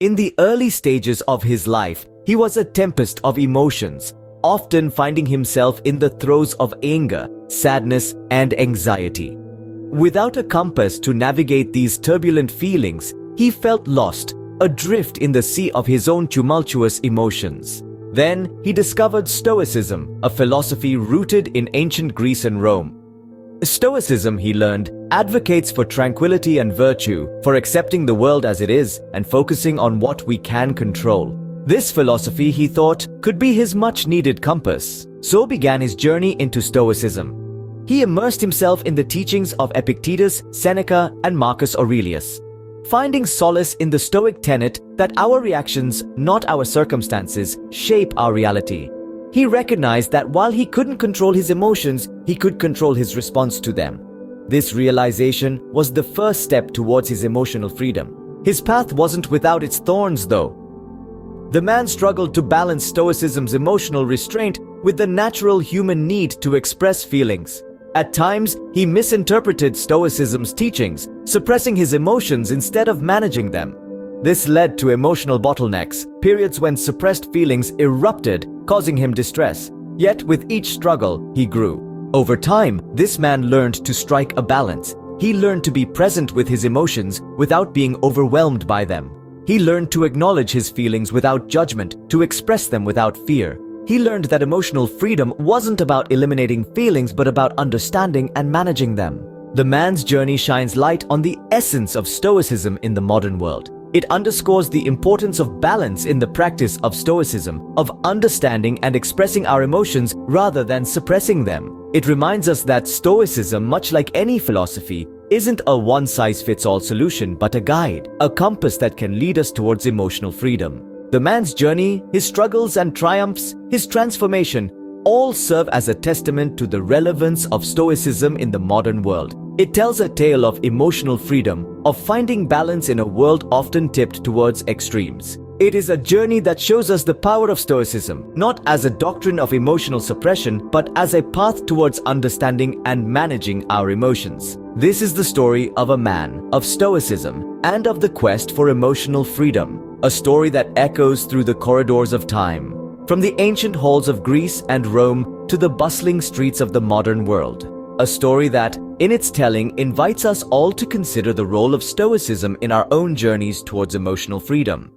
In the early stages of his life, he was a tempest of emotions, often finding himself in the throes of anger, sadness, and anxiety. Without a compass to navigate these turbulent feelings, he felt lost, adrift in the sea of his own tumultuous emotions. Then he discovered Stoicism, a philosophy rooted in ancient Greece and Rome. Stoicism, he learned, advocates for tranquility and virtue, for accepting the world as it is and focusing on what we can control. This philosophy, he thought, could be his much-needed compass. So began his journey into Stoicism. He immersed himself in the teachings of Epictetus, Seneca, and Marcus Aurelius, finding solace in the Stoic tenet that our reactions, not our circumstances, shape our reality. He recognized that while he couldn't control his emotions, he could control his response to them. This realization was the first step towards his emotional freedom. His path wasn't without its thorns, though. The man struggled to balance Stoicism's emotional restraint with the natural human need to express feelings. At times, he misinterpreted Stoicism's teachings, suppressing his emotions instead of managing them. This led to emotional bottlenecks, periods when suppressed feelings erupted, causing him distress. Yet with each struggle, he grew. Over time, this man learned to strike a balance. He learned to be present with his emotions without being overwhelmed by them. He learned to acknowledge his feelings without judgment, to express them without fear. He learned that emotional freedom wasn't about eliminating feelings but about understanding and managing them. The man's journey shines light on the essence of Stoicism in the modern world. It underscores the importance of balance in the practice of Stoicism, of understanding and expressing our emotions rather than suppressing them. It reminds us that Stoicism, much like any philosophy, isn't a one-size-fits-all solution but a guide, a compass that can lead us towards emotional freedom. The man's journey, his struggles and triumphs, his transformation, all serve as a testament to the relevance of Stoicism in the modern world. It tells a tale of emotional freedom, of finding balance in a world often tipped towards extremes. It is a journey that shows us the power of Stoicism, not as a doctrine of emotional suppression, but as a path towards understanding and managing our emotions. This is the story of a man, of Stoicism, and of the quest for emotional freedom. A story that echoes through the corridors of time, from the ancient halls of Greece and Rome to the bustling streets of the modern world. A story that, in its telling, invites us all to consider the role of Stoicism in our own journeys towards emotional freedom.